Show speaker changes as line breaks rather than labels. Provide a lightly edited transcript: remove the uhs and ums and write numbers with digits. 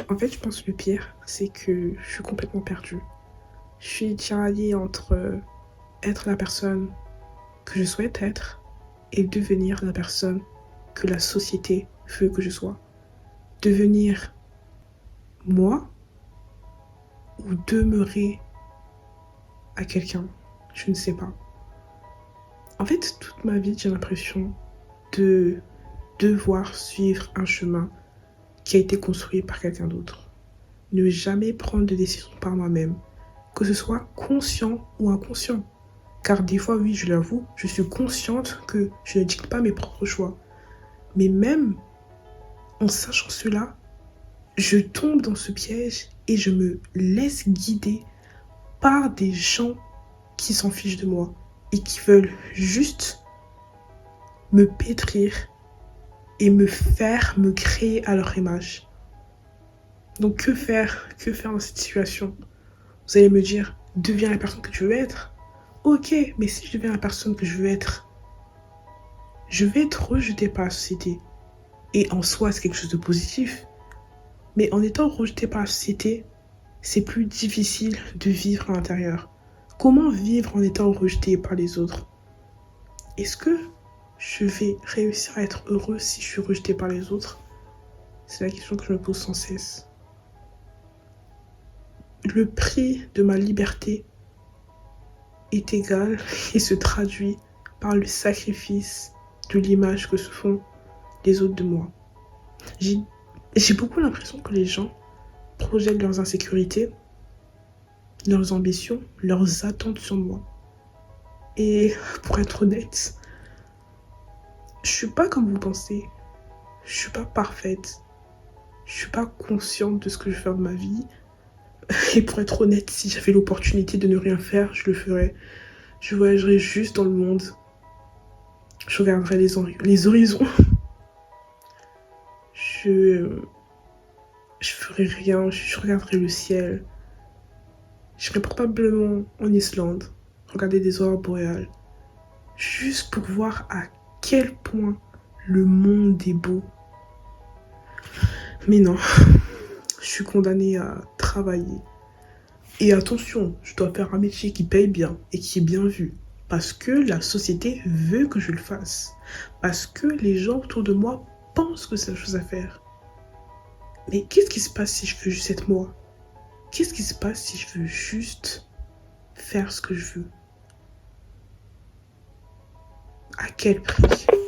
En fait, je pense que le pire, c'est que je suis complètement perdue. Je suis tiraillée entre être la personne que je souhaite être et devenir la personne que la société veut que je sois. Devenir moi ou demeurer à quelqu'un, je ne sais pas. En fait, toute ma vie, j'ai l'impression de devoir suivre un chemin qui a été construit par quelqu'un d'autre. Ne jamais prendre de décision par moi-même, que ce soit conscient ou inconscient. Car des fois, oui, je l'avoue, je suis consciente que je ne dicte pas mes propres choix. Mais même en sachant cela, je tombe dans ce piège et je me laisse guider par des gens qui s'en fichent de moi et qui veulent juste me pétrir et me faire me créer à leur image. Donc que faire? Que faire dans cette situation? Vous allez me dire, deviens la personne que tu veux être. Ok, mais si je deviens la personne que je veux être, je vais être rejetée par la société. Et en soi, c'est quelque chose de positif. Mais en étant rejetée par la société, c'est plus difficile de vivre à l'intérieur. Comment vivre en étant rejetée par les autres? Est-ce que je vais réussir à être heureuse si je suis rejetée par les autres? C'est la question que je me pose sans cesse. Le prix de ma liberté est égal et se traduit par le sacrifice de l'image que se font les autres de moi. J'ai beaucoup l'impression que les gens projettent leurs insécurités, leurs ambitions, leurs attentes sur moi. Et pour être honnête, je suis pas comme vous pensez. Je suis pas parfaite. Je suis pas consciente de ce que je veux faire de ma vie. Et pour être honnête, si j'avais l'opportunité de ne rien faire, je le ferais. Je voyagerais juste dans le monde. Je regarderais les horizons. Je ferais rien. Je regarderais le ciel. Je serais probablement en Islande, regarder des aurores boréales. Juste pour voir à quel point le monde est beau. Mais non, je suis condamnée à travailler. Et attention, je dois faire un métier qui paye bien et qui est bien vu. Parce que la société veut que je le fasse. Parce que les gens autour de moi pensent que c'est la chose à faire. Mais qu'est-ce qui se passe si je veux juste être moi? Qu'est-ce qui se passe si je veux juste faire ce que je veux? À quel prix?